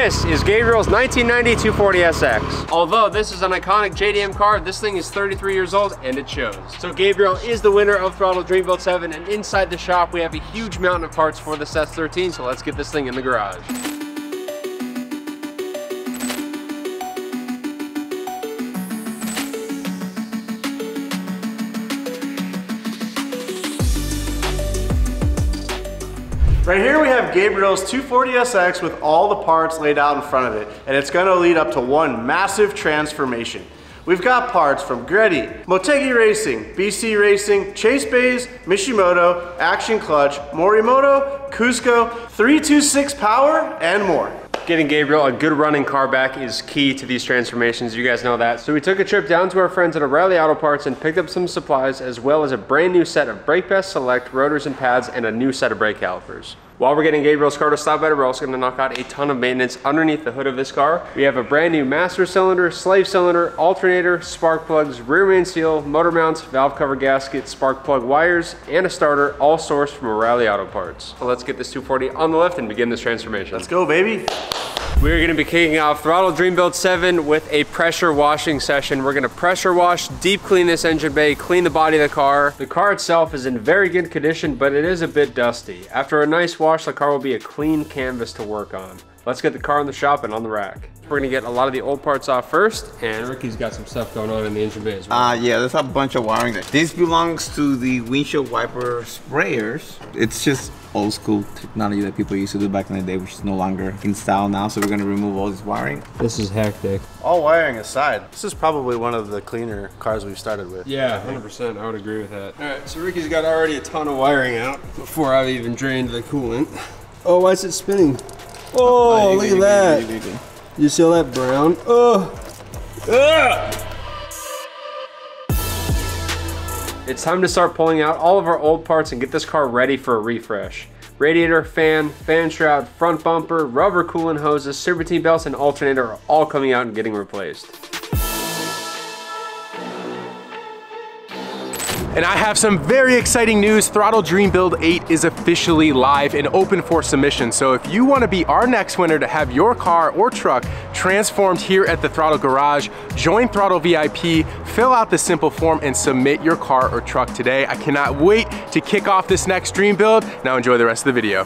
This is Gabriel's 1990 240SX. Although this is an iconic JDM car, this thing is 33 years old and it shows. So Gabriel is the winner of Throtl Dream Build 7, and inside the shop we have a huge mountain of parts for this S13, so let's get this thing in the garage. Right here we have Gabriel's 240SX with all the parts laid out in front of it, and it's going to lead up to one massive transformation. We've got parts from Greddy, Motegi Racing, BC Racing, Chasebays, Mishimoto, Action Clutch, Morimoto, Cusco, 326 Power, and more. Getting Gabriel a good running car back is key to these transformations, you guys know that. So we took a trip down to our friends at O'Reilly Auto Parts and picked up some supplies, as well as a brand new set of Brake Best Select rotors and pads and a new set of brake calipers. While we're getting Gabriel's car to stop better, we're also going to knock out a ton of maintenance underneath the hood of this car. We have a brand new master cylinder, slave cylinder, alternator, spark plugs, rear main seal, motor mounts, valve cover gasket, spark plug wires, and a starter, all sourced from O'Reilly Auto Parts. So let's get this 240 on the lift and begin this transformation. Let's go, baby. We're going to be kicking off Throtl Dream Build 7 with a pressure washing session. We're going to pressure wash, deep clean this engine bay, clean the body of the car. The car itself is in very good condition, but it is a bit dusty. After a nice wash, the car will be a clean canvas to work on. Let's get the car in the shop and on the rack. We're going to get a lot of the old parts off first, and Ricky's got some stuff going on in the engine bay as well. Yeah, there's a bunch of wiring there. This belongs to the windshield wiper sprayers. It's just old school technology that people used to do back in the day, which is no longer in style now, so we're going to remove all this wiring. This is hectic. All wiring aside, this is probably one of the cleaner cars we've started with. Yeah, 100%, I would agree with that. All right, so Ricky's got already a ton of wiring out before I've even drained the coolant. Oh, why is it spinning? Oh, look at that. You see all that brown? Oh. It's time to start pulling out all of our old parts and get this car ready for a refresh. Radiator, fan shroud, front bumper, rubber coolant hoses, serpentine belts, and alternator are all coming out and getting replaced. And I have some very exciting news. Throtl Dream Build 8 is officially live and open for submission. So if you want to be our next winner to have your car or truck transformed here at the Throtl Garage, join Throtl VIP, fill out the simple form, and submit your car or truck today. I cannot wait to kick off this next Dream Build. Now enjoy the rest of the video.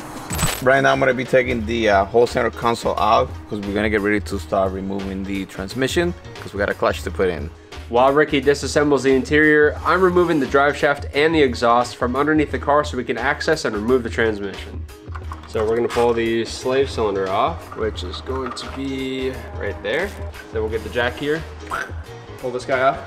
Right now I'm going to be taking the whole center console out because we're going to get ready to start removing the transmission because we got a clutch to put in. While Ricky disassembles the interior, I'm removing the drive shaft and the exhaust from underneath the car so we can access and remove the transmission. So we're going to pull the slave cylinder off, which is going to be right there. Then we'll get the jack here, pull this guy off.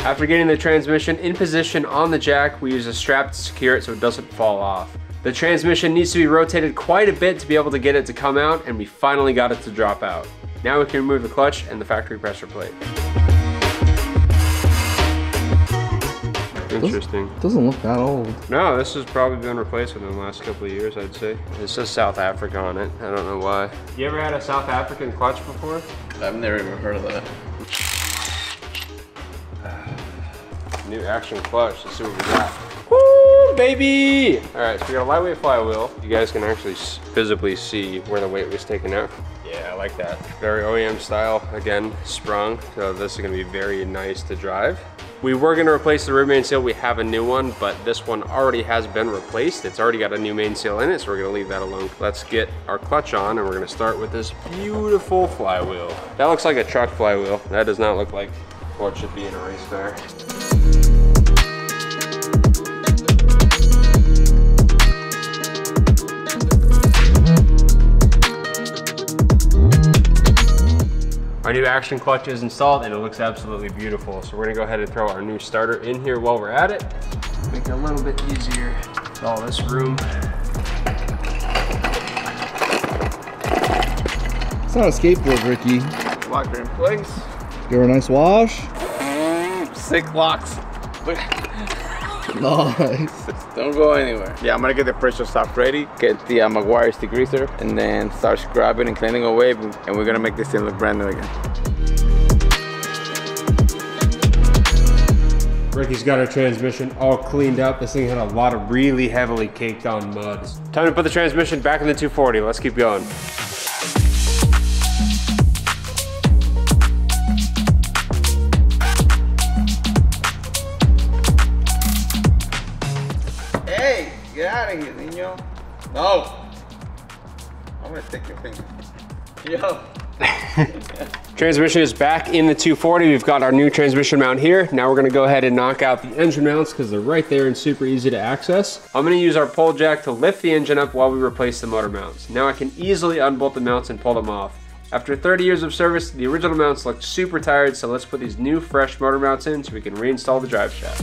After getting the transmission in position on the jack, we use a strap to secure it so it doesn't fall off. The transmission needs to be rotated quite a bit to be able to get it to come out, and we finally got it to drop out. Now we can remove the clutch and the factory pressure plate. Interesting. Doesn't look that old. No, this has probably been replaced within the last couple of years, I'd say. It says South Africa on it. I don't know why. You ever had a South African clutch before? I've never even heard of that. New action clutch. Let's see what we got. Woo, baby! All right, so we got a lightweight flywheel. You guys can actually visibly see where the weight was taken out. Yeah, I like that. Very OEM style, again, sprung. So this is gonna be very nice to drive. We were gonna replace the rear main seal. We have a new one, but this one already has been replaced. It's already got a new main seal in it, so we're gonna leave that alone. Let's get our clutch on, and we're gonna start with this beautiful flywheel. That looks like a truck flywheel. That does not look like what should be in a race car. Our new action clutch is installed and it looks absolutely beautiful. So we're gonna go ahead and throw our new starter in here while we're at it. Make it a little bit easier with all this room. It's not a skateboard, Ricky. Lock her in place. Give her a nice wash. 6 locks. Nice. Don't go anywhere. Yeah, I'm gonna get the pressure stop ready, get the Maguire's degreaser, and then start scrubbing and cleaning away, and we're gonna make this thing look brand new again. Ricky's got our transmission all cleaned up. This thing had a lot of really heavily caked on mud. Time to put the transmission back in the 240. Let's keep going. Hey, get out of here, niño. No. I'm gonna take your finger. Yo. Transmission is back in the 240. We've got our new transmission mount here. Now we're gonna go ahead and knock out the engine mounts because they're right there and super easy to access. I'm gonna use our pull jack to lift the engine up while we replace the motor mounts. Now I can easily unbolt the mounts and pull them off. After 30 years of service, the original mounts look super tired, so let's put these new fresh motor mounts in so we can reinstall the drive shaft.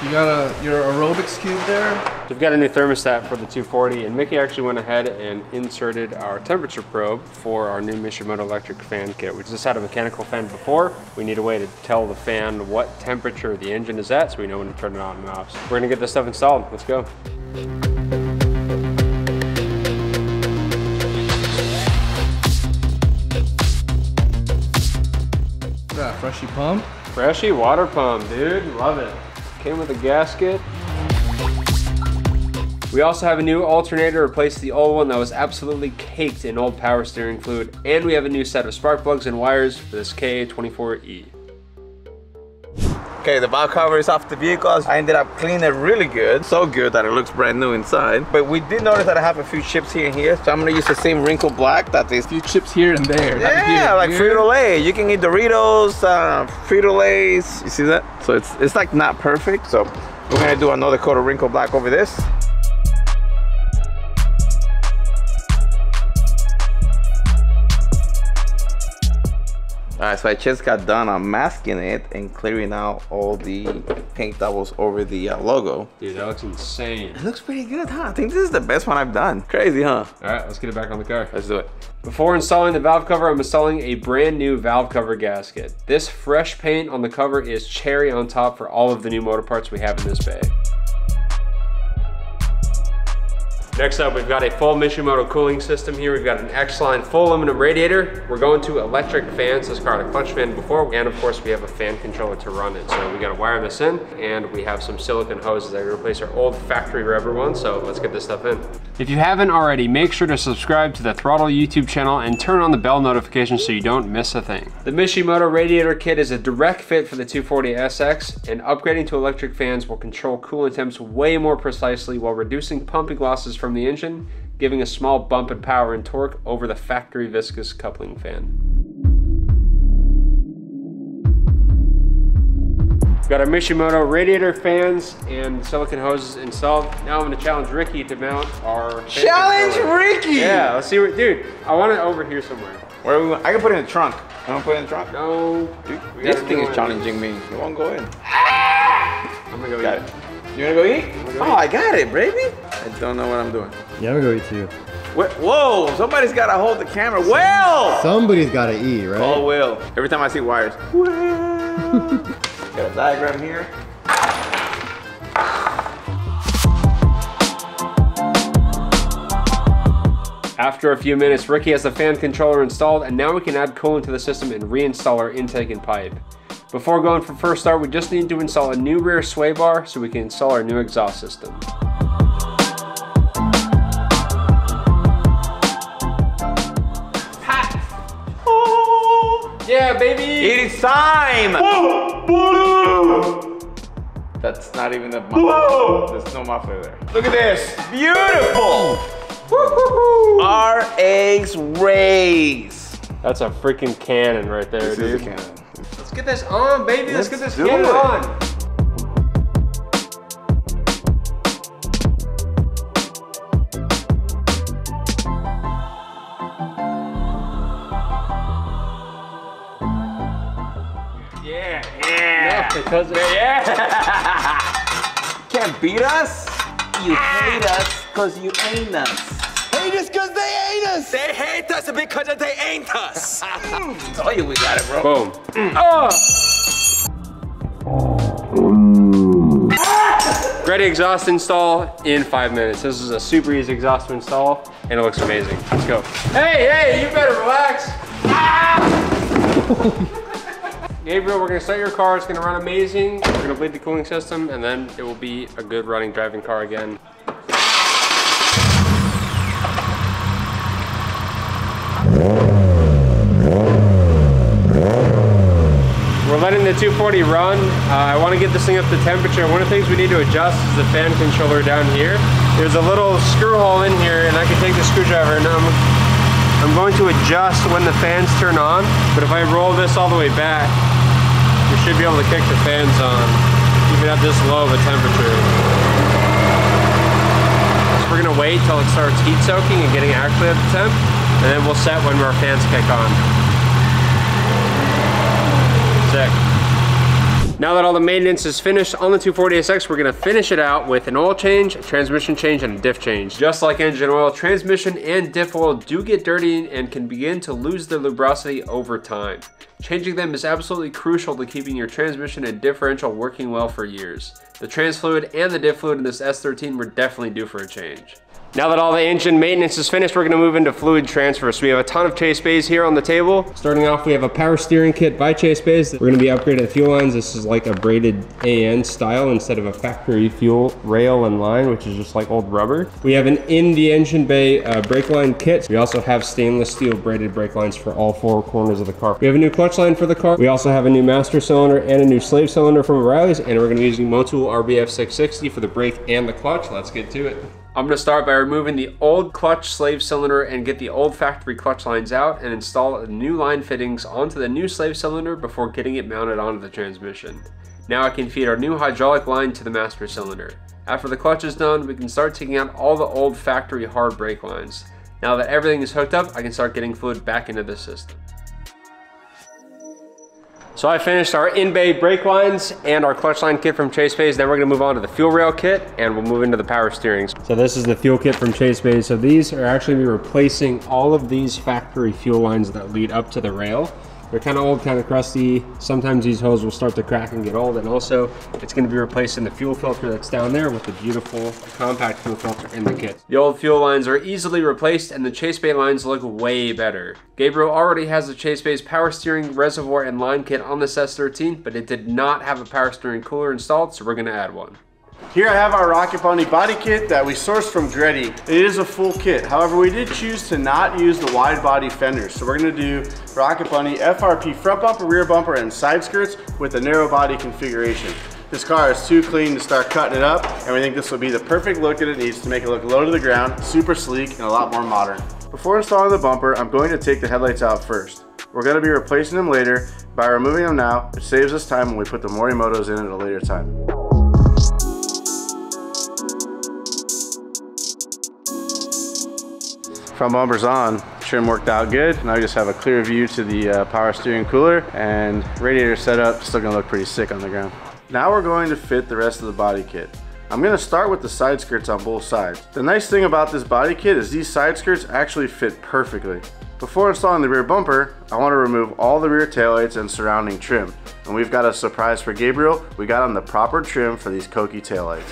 You got your aerobics cube there? We've got a new thermostat for the 240, and Mickey actually went ahead and inserted our temperature probe for our new Mishimoto electric fan kit. We just had a mechanical fan before. We need a way to tell the fan what temperature the engine is at so we know when to turn it on and off. So we're gonna get this stuff installed. Let's go. Freshie pump. Freshie water pump, dude. Love it. Came with a gasket. We also have a new alternator to replace the old one that was absolutely caked in old power steering fluid. And we have a new set of spark plugs and wires for this K24E. Okay, the valve cover is off the vehicle. I ended up cleaning it really good. So good that it looks brand new inside. But we did notice that I have a few chips here and here. So I'm gonna use the same wrinkle black that is. A few chips here and there. Yeah, like Frito-Lay. You can eat Doritos, Frito-Lays. You see that? So it's like not perfect. So we're gonna do another coat of wrinkle black over this. Alright, so I just got done unmasking it and clearing out all the paint that was over the logo. Dude, that looks insane. It looks pretty good, huh? I think this is the best one I've done. Crazy, huh? Alright, let's get it back on the car. Let's do it. Before installing the valve cover, I'm installing a brand new valve cover gasket. This fresh paint on the cover is cherry on top for all of the new motor parts we have in this bay. Next up, we've got a full Mishimoto cooling system here. We've got an X-Line full aluminum radiator. We're going to electric fans. This car had a clutch fan before, and of course we have a fan controller to run it. So we gotta wire this in, and we have some silicone hoses that replace our old factory rubber one. So let's get this stuff in. If you haven't already, make sure to subscribe to the Throtl YouTube channel and turn on the bell notification so you don't miss a thing. The Mishimoto Radiator Kit is a direct fit for the 240SX, and upgrading to electric fans will control coolant temps way more precisely while reducing pumping losses from the engine, giving a small bump in power and torque over the factory viscous coupling fan. We've got our Mishimoto radiator fans and silicone hoses installed. Now I'm gonna challenge Ricky to mount our Challenge Ricky! Yeah, let's see what, dude, I want it over here somewhere. Where we, I can put it in the trunk. You wanna put it in the trunk? No. Dude, this thing is challenging me. You won't go in. I'm gonna go Got eat. it. You wanna go eat? Oh, I got it, baby. I don't know what I'm doing. Yeah, I'm gonna go eat too. Whoa, somebody's gotta hold the camera. Will! Somebody's gotta eat, right? Oh, Will. Every time I see wires. Will. Got a diagram here. After a few minutes, Ricky has the fan controller installed, and now we can add coolant to the system and reinstall our intake and pipe. Before going for first start, we just need to install a new rear sway bar so we can install our new exhaust system. Yeah, baby! It is time! That's not even the muffler. There's no muffler there. Look at this. Beautiful! RX Race. That's a freaking cannon right there, This dude. is a cannon. Let's get this on, baby. Let's get this do cannon it. on. Yeah. No, because of, Can't beat us? You hate us because you ain't us. Hate us because they ain't us. They hate us because they ain't us. Oh, you, we got it, bro. Boom. Greddy exhaust install in 5 minutes. This is a super easy exhaust to install, and it looks amazing. Let's go. Hey, you better relax. Gabriel, we're gonna start your car. It's gonna run amazing. We're gonna bleed the cooling system, and then it will be a good running, driving car again. We're letting the 240 run. I want to get this thing up to temperature. One of the things we need to adjust is the fan controller down here. There's a little screw hole in here, and I can take the screwdriver and I'm going to adjust when the fans turn on. But if I roll this all the way back, we should be able to kick the fans on, even at this low of a temperature. So we're gonna wait till it starts heat soaking and getting actually at the temp, and then we'll set when our fans kick on. Sick. Now that all the maintenance is finished on the 240SX, we're gonna finish it out with an oil change, a transmission change, and a diff change. Just like engine oil, transmission and diff oil do get dirty and can begin to lose their lubricity over time. Changing them is absolutely crucial to keeping your transmission and differential working well for years. The trans fluid and the diff fluid in this S13 were definitely due for a change. Now that all the engine maintenance is finished, we're gonna move into fluid transfer. So we have a ton of Chasebays here on the table. Starting off, we have a power steering kit by Chasebays. We're gonna be upgrading the fuel lines. This is like a braided AN style instead of a factory fuel rail and line, which is just like old rubber. We have an in the engine bay brake line kit. We also have stainless steel braided brake lines for all four corners of the car. We have a new clutch line for the car. We also have a new master cylinder and a new slave cylinder from O'Reilly's, and we're gonna be using Motul RBF 660 for the brake and the clutch. Let's get to it. I'm gonna start by removing the old clutch slave cylinder and get the old factory clutch lines out and install the new line fittings onto the new slave cylinder before getting it mounted onto the transmission. Now I can feed our new hydraulic line to the master cylinder. After the clutch is done, we can start taking out all the old factory hard brake lines. Now that everything is hooked up, I can start getting fluid back into the system. So I finished our in-bay brake lines and our clutch line kit from Chasebays. Then we're gonna move on to the fuel rail kit and we'll move into the power steerings. So this is the fuel kit from Chasebays. So these are actually replacing all of these factory fuel lines that lead up to the rail. They're kind of old, kind of crusty. Sometimes these hoses will start to crack and get old, and also it's going to be replacing the fuel filter that's down there with the beautiful compact fuel filter in the kit. The old fuel lines are easily replaced and the Chasebays lines look way better. Gabriel already has the Chasebays power steering reservoir and line kit on this S13, but it did not have a power steering cooler installed, so we're going to add one. Here I have our Greddy Body Kit that we sourced from Greddy. It is a full kit. However, we did choose to not use the wide body fenders. So we're gonna do Greddy FRP front bumper, rear bumper, and side skirts with a narrow body configuration. This car is too clean to start cutting it up, and we think this will be the perfect look that it needs to make it look low to the ground, super sleek, and a lot more modern. Before installing the bumper, I'm going to take the headlights out first. We're gonna be replacing them later. By removing them now, it saves us time when we put the Morimotos in at a later time. Front bumper's on, trim worked out good. Now we just have a clear view to the power steering cooler, and radiator setup, still gonna look pretty sick on the ground. Now we're going to fit the rest of the body kit. I'm gonna start with the side skirts on both sides. The nice thing about this body kit is these side skirts actually fit perfectly. Before installing the rear bumper, I want to remove all the rear taillights and surrounding trim. And we've got a surprise for Gabriel. We got on the proper trim for these Koki taillights.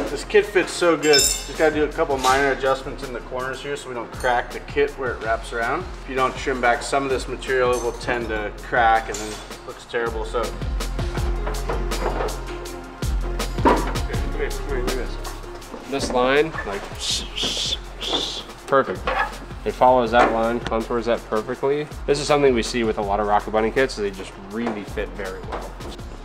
This kit fits so good. Just gotta do a couple minor adjustments in the corners here so we don't crack the kit where it wraps around. If you don't trim back some of this material, it will tend to crack and then it looks terrible. So, Come here, look at this. This line, like, perfect. It follows that line, contours that perfectly. This is something we see with a lot of Rocket Bunny kits, so they just really fit very well.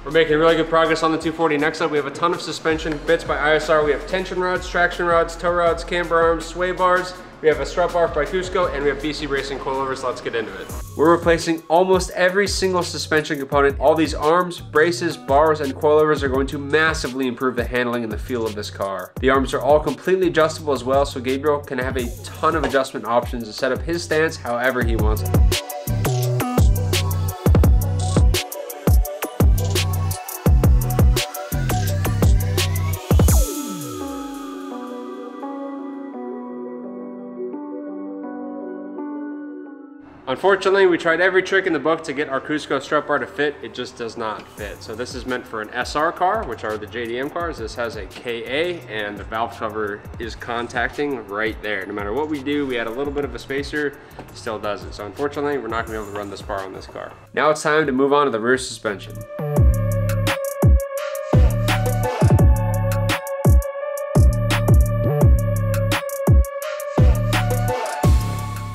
We're making really good progress on the 240. Next up, we have a ton of suspension bits by ISR. We have tension rods, traction rods, tow rods, camber arms, sway bars. We have a strut bar by Cusco, and we have BC Racing coilovers. Let's get into it. We're replacing almost every single suspension component. All these arms, braces, bars, and coilovers are going to massively improve the handling and the feel of this car. The arms are all completely adjustable as well, so Gabriel can have a ton of adjustment options to set up his stance however he wants it. Unfortunately, we tried every trick in the book to get our Cusco strut bar to fit. It just does not fit. So this is meant for an SR car, which are the JDM cars. This has a KA and the valve cover is contacting right there. No matter what we do, we add a little bit of a spacer, it still doesn't. So unfortunately, we're not gonna be able to run this bar on this car. Now it's time to move on to the rear suspension.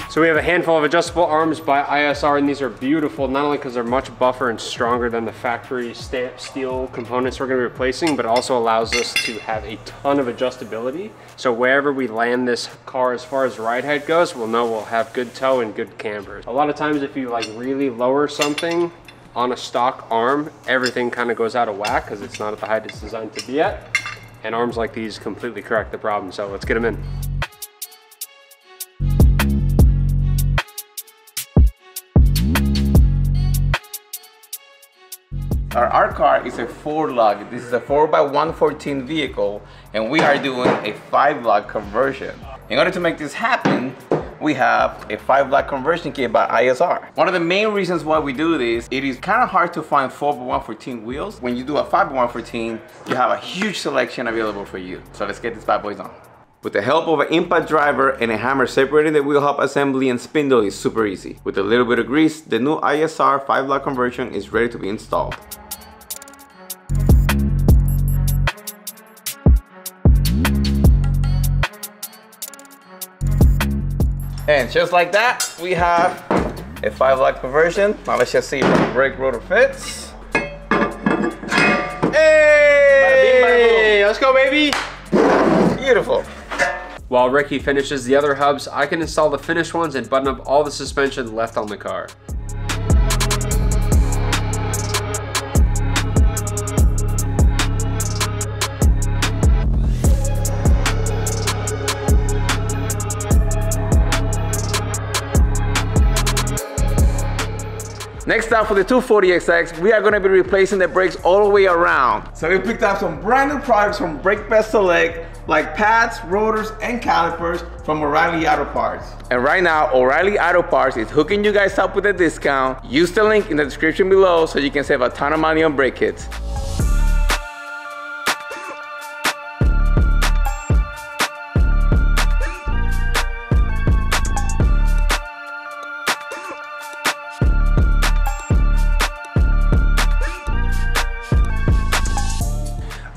So we have a handful of adjustable arms by ISR, and these are beautiful, not only because they're much buffer and stronger than the factory stamped steel components we're gonna be replacing, but it also allows us to have a ton of adjustability. So wherever we land this car as far as ride height goes, we'll know we'll have good toe and good camber. A lot of times if you like really lower something on a stock arm, everything kind of goes out of whack because it's not at the height it's designed to be at. And arms like these completely correct the problem. So let's get them in. Our car is a 4-lug. This is a 4x114 vehicle, and we are doing a 5-lug conversion. In order to make this happen, we have a 5-lug conversion kit by ISR. One of the main reasons why we do this, it is kind of hard to find 4x114 wheels. When you do a 5x114, you have a huge selection available for you. So let's get these bad boys on. With the help of an impact driver and a hammer separating the wheel hub assembly and spindle is super easy. With a little bit of grease, the new ISR 5-lug conversion is ready to be installed. And just like that, we have a 5-lug conversion. Now let's just see if the brake rotor fits. Hey! Let's go, baby! Beautiful. While Ricky finishes the other hubs, I can install the finished ones and button up all the suspension left on the car. Next up for the 240SX, we are going to be replacing the brakes all the way around. So we picked up some brand new products from Brake Best Select, like pads, rotors, and calipers from O'Reilly Auto Parts. And right now, O'Reilly Auto Parts is hooking you guys up with a discount. Use the link in the description below so you can save a ton of money on brake kits.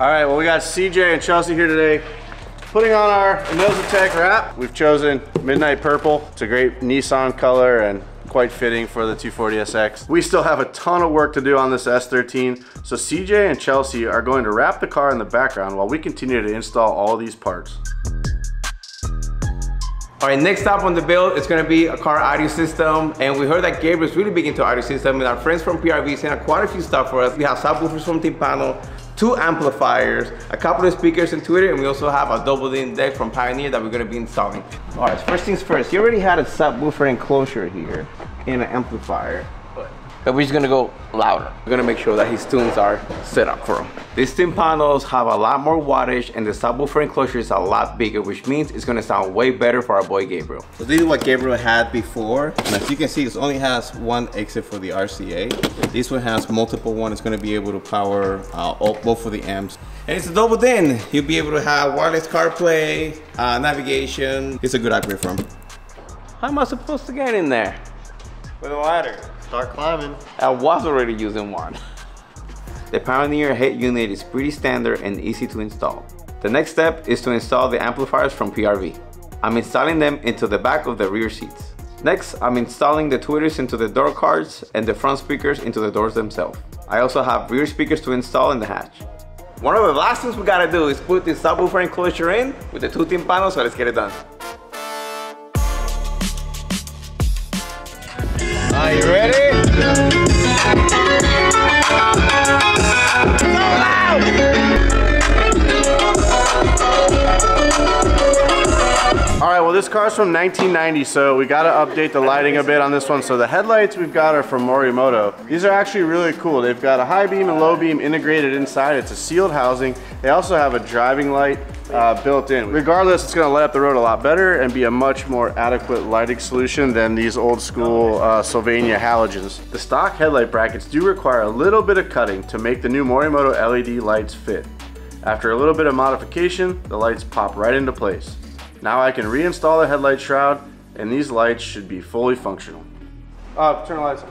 All right, well, we got CJ and Chelsea here today putting on our Inozetek wrap. We've chosen Midnight Purple. It's a great Nissan color and quite fitting for the 240SX. We still have a ton of work to do on this S13, so CJ and Chelsea are going to wrap the car in the background while we continue to install all these parts. All right, next up on the build is gonna be a car audio system, and we heard that Gabriel's really big into audio system, and our friends from PRV sent out quite a few stuff for us. We have subwoofers from Timpano, 2 amplifiers, a couple of speakers and tweeter, and we also have a double-din deck from Pioneer that we're gonna be installing. All right, first things first, you already had a subwoofer enclosure here and an amplifier, but we're just gonna go louder. We're gonna make sure that his tunes are set up for him. These Timpanos have a lot more wattage, and the subwoofer enclosure is a lot bigger, which means it's gonna sound way better for our boy Gabriel. So this is what Gabriel had before, and as you can see, it only has one exit for the RCA. This one has multiple ones. It's gonna be able to power both of the amps. And it's a double din. You'll be able to have wireless CarPlay, navigation. It's a good upgrade for him. How am I supposed to get in there? With a ladder. Start climbing. I was already using one. The Pioneer head unit is pretty standard and easy to install. The next step is to install the amplifiers from PRV. I'm installing them into the back of the rear seats. Next, I'm installing the tweeters into the door cards and the front speakers into the doors themselves. I also have rear speakers to install in the hatch. One of the last things we gotta do is put this subwoofer enclosure in with the 2 Timpanos, so let's get it done. Are you ready? All right, well, this car's from 1990, so we gotta update the lighting a bit on this one. So the headlights we've got are from Morimoto. These are actually really cool. They've got a high beam and low beam integrated inside. It's a sealed housing. They also have a driving light built in. Regardless, it's gonna light up the road a lot better and be a much more adequate lighting solution than these old school Sylvania halogens. The stock headlight brackets do require a little bit of cutting to make the new Morimoto LED lights fit. After a little bit of modification, the lights pop right into place. Now I can reinstall the headlight shroud and these lights should be fully functional. Turn the lights on.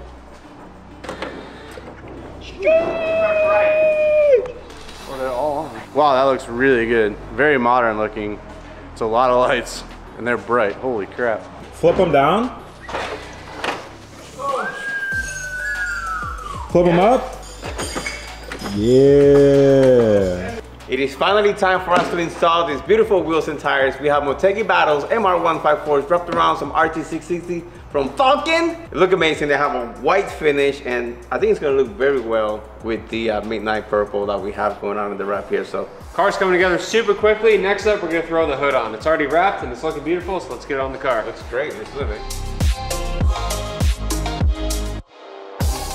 Oh, they're all on. Wow, that looks really good. Very modern looking. It's a lot of lights and they're bright. Holy crap. Flip them down. Flip them up. Yeah. It is finally time for us to install these beautiful wheels and tires. We have Motegi Battles MR154s wrapped around some RT660 from Falcon. They look amazing. They have a white finish and I think it's gonna look very well with the midnight purple that we have going on in the wrap here. So Car's coming together super quickly. Next up, we're gonna throw the hood on. It's already wrapped and it's looking beautiful, so let's get it on the car. looks great. Let's live it.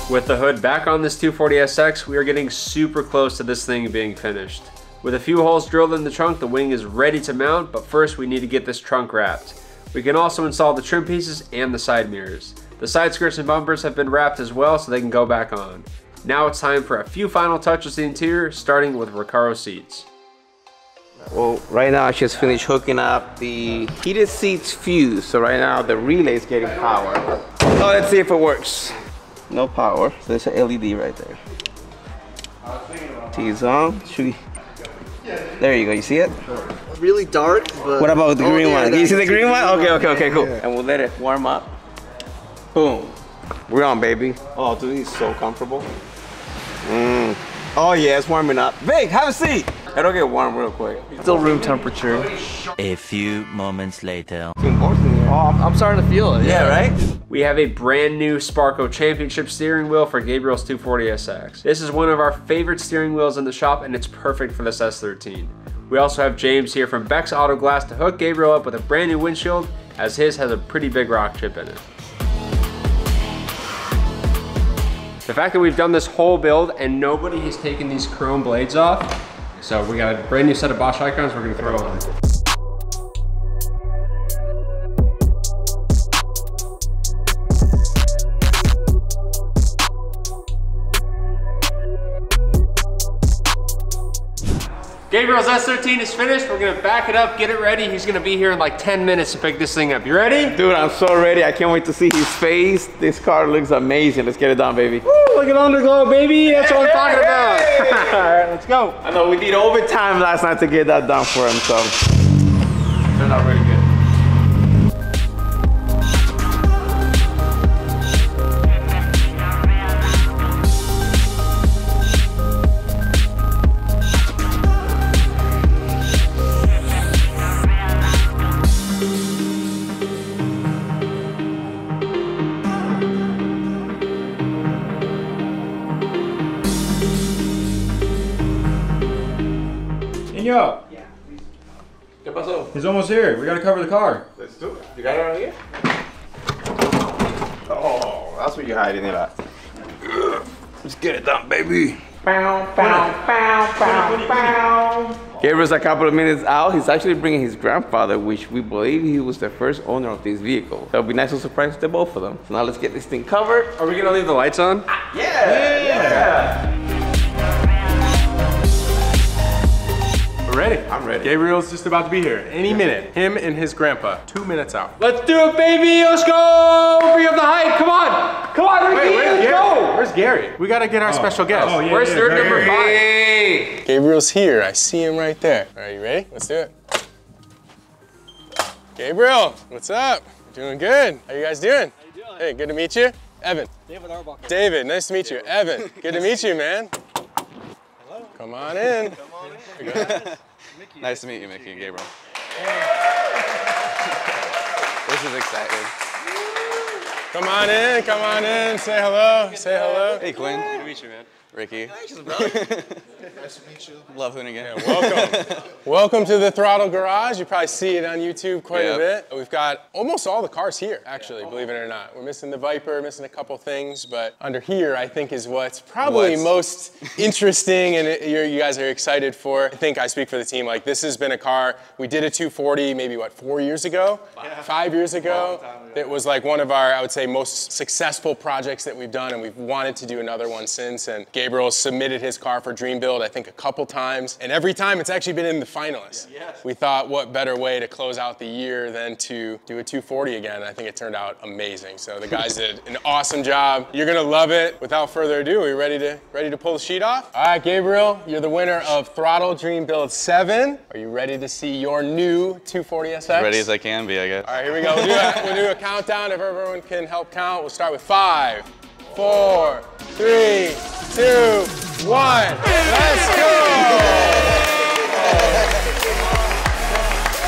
With the hood back on this 240SX, we are getting super close to this thing being finished. With a few holes drilled in the trunk, the wing is ready to mount, but first we need to get this trunk wrapped. We can also install the trim pieces and the side mirrors. The side skirts and bumpers have been wrapped as well, so they can go back on. Now it's time for a few final touches to the interior, starting with Recaro seats. Well, right now I just finished hooking up the heated seats fuse. So right now the relay is getting power. So let's see if it works. No power, so there's an LED right there. T is on. Should we? There you go, you see it? Really dark, but... What about the green one? Can you see the green one? Yeah, Okay, cool. And we'll let it warm up. Boom. We're on, baby. Oh, dude, he's so comfortable. Oh yeah, it's warming up. Vic, have a seat. It'll get warm real quick. Still room temperature. A few moments later. Oh, I'm starting to feel it. Yeah, right? We have a brand new Sparco Championship steering wheel for Gabriel's 240SX. This is one of our favorite steering wheels in the shop and it's perfect for this S13. We also have James here from Beck's Auto Glass to hook Gabriel up with a brand new windshield as his has a pretty big rock chip in it. The fact that we've done this whole build and nobody has taken these chrome blades off, so we got a brand new set of Bosch icons we're gonna throw on. Gabriel's S13 is finished. We're gonna back it up, get it ready. He's gonna be here in like 10 minutes to pick this thing up. You ready? Dude, I'm so ready. I can't wait to see his face. This car looks amazing. Let's get it done, baby. Woo, look at underglow, baby. That's what I'm talking about. All right, let's go. I know we did overtime last night to get that done for him, so. Turned out really good. Yo. He's almost here. We gotta cover the car. Let's do it. You got it on here? Oh, that's what you're hiding it at. Let's get it done, baby. Gabriel's a couple of minutes out. He's actually bringing his grandfather, which we believe he was the first owner of this vehicle. That'll be nice to surprise the both of them. So now let's get this thing covered. Are we gonna leave the lights on? Yeah. We're ready. I'm ready. Gabriel's just about to be here any minute. Him and his grandpa. 2 minutes out. Let's do it, baby. Let's go. Bring up the hype. Come on. Come on, Ricky. Let's go. Where's Gary? We gotta get our special guest. Oh, yeah, Where's third number 5? Hey. Gabriel's here. I see him right there. All right, you ready? Let's do it. Gabriel, what's up? Doing good. How you guys doing? How you doing? Hey, good to meet you. Evan. David Arbuckle. David, nice to meet you. Evan, good to meet you, man. Hello. Come on in. Come on in. Nice to meet you, Mickey and Gabriel. This is exciting. Come on in, say hello, say hello. Hey, Quinn. Good to meet you, man. Ricky. Nice to meet you. Love Hoonigan. Yeah, welcome. Welcome to the Throtl Garage. You probably see it on YouTube quite a bit. We've got almost all the cars here, actually, believe it or not. We're missing the Viper, missing a couple things, but under here, I think, is what's probably most interesting and you guys are excited for. I think I speak for the team. Like, this has been a car, we did a 240 maybe, what, 4 years ago? 5 years ago. It was like one of our, I would say, most successful projects that we've done, and we've wanted to do another one since. And Gabriel submitted his car for Dream Build, I think, a couple times. And every time it's actually been in the finalists. Yes. We thought, what better way to close out the year than to do a 240 again. I think it turned out amazing. So the guys did an awesome job. You're gonna love it. Without further ado, are you ready to pull the sheet off? All right, Gabriel, you're the winner of Throtl Dream Build 7. Are you ready to see your new 240SX? As ready as I can be, I guess. All right, here we go. We'll do a countdown. If everyone can help count, we'll start with 5, 4, 3, 2, 1. Let's go!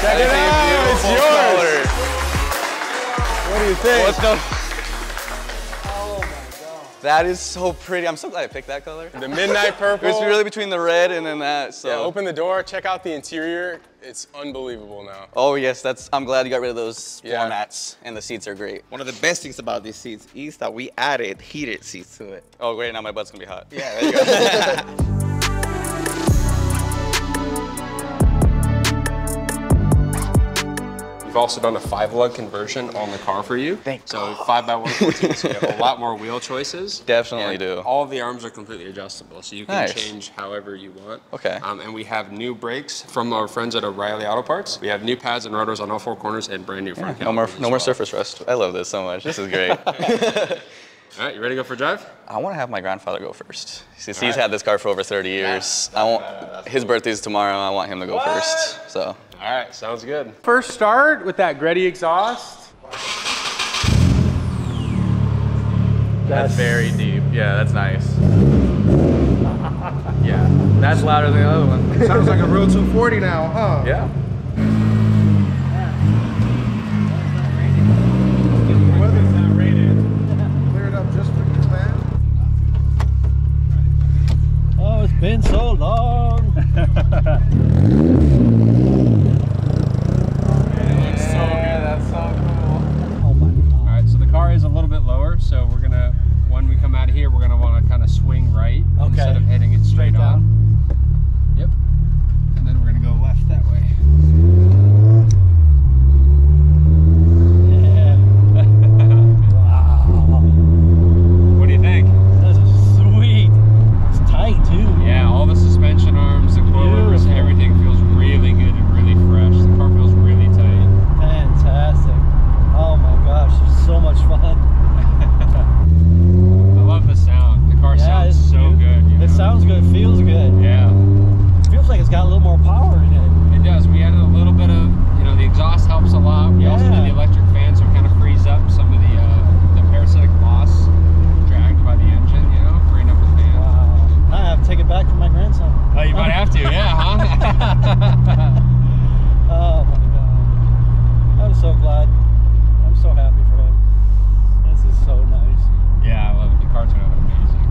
Check it out, it's yours. What do you think? That is so pretty. I'm so glad I picked that color. The midnight purple. It's really between the red and then that, so. Yeah, open the door, check out the interior. It's unbelievable now. Oh yes, I'm glad you got rid of those floor mats, and the seats are great. One of the best things about these seats is that we added heated seats to it. Oh great, now my butt's gonna be hot. Yeah, there you go. We've also done a 5-lug conversion on the car for you. Thanks. So 5x114, so you have a lot more wheel choices. Definitely do. All of the arms are completely adjustable, so you can change however you want. Okay. And we have new brakes from our friends at O'Reilly Auto Parts. We have new pads and rotors on all 4 corners and brand new front calipers. No more surface rust. I love this so much. This is great. All right, you ready to go for a drive? I want to have my grandfather go first. Since he's had this car for over 30 years. His birthday's tomorrow. I want him to go first. So. All right, sounds good. First start with that Greddy exhaust. That's very deep. Yeah, that's nice. Yeah, that's louder than the other one. Sounds like a real 240 now, huh? Yeah. Weather's not rated. Clear it up just for you, man. Oh, it's been so long. Car is a little bit lower, so we're gonna, when we come out of here, we're gonna want to kind of swing right instead of hitting it straight down. Yep. And then we're gonna go left that way. Yeah. Wow. What do you think? This is sweet. It's tight too. Yeah, all the suspension arms, the coilovers, everything feels really good and really fresh. The car feels really tight. Fantastic. Oh my gosh, it's so much fun. I love the sound. The car sounds so good. It sounds good, feels good. Yeah. It feels like it's got a little more power in it. It does. We added a little bit of, the exhaust helps a lot. We also did the electric fan, so it kind of frees up some of the parasitic loss dragged by the engine, freeing up the fan. Wow. I have to take it back for my grandson. Oh, you might have to, yeah, huh? Oh my God. I'm so glad. I'm so happy for him. This is so nice. Yeah, I love it. The car turned out amazing.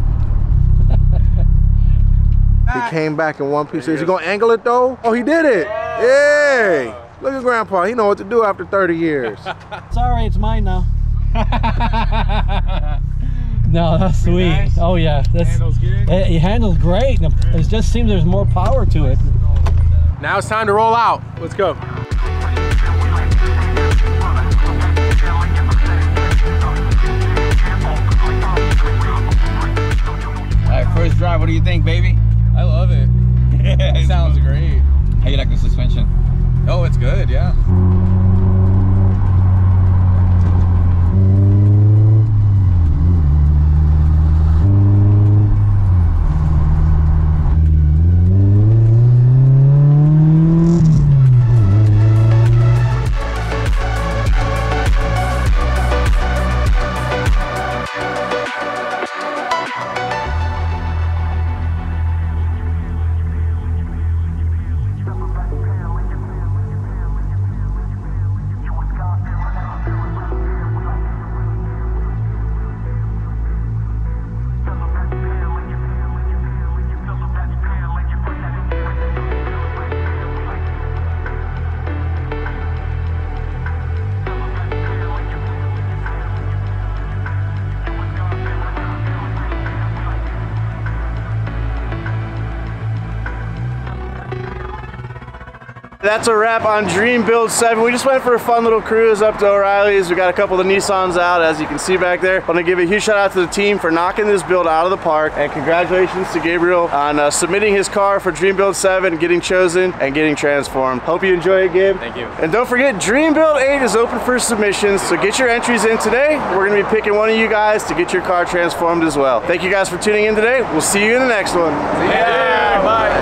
He came back in one piece. Is he gonna angle it though? Oh, he did it. Yay! Look at Grandpa. He know what to do after 30 years. Sorry, it's mine now. No, that's sweet. Nice. Oh yeah, handles good. It handles great. It just seems there's more power to it. Now it's time to roll out. Let's go. All right, first drive. What do you think, baby? I love it. It sounds great. How you like the suspension? Oh, it's good. Yeah. That's a wrap on Dream Build 7. We just went for a fun little cruise up to O'Reilly's. We got a couple of the Nissans out, as you can see back there. I want to give a huge shout out to the team for knocking this build out of the park, and congratulations to Gabriel on submitting his car for Dream Build 7, getting chosen, and getting transformed. Hope you enjoy it, Gabe. Thank you. And don't forget, Dream Build 8 is open for submissions, so get your entries in today. We're going to be picking one of you guys to get your car transformed as well. Thank you guys for tuning in today. We'll see you in the next one. Yeah, bye.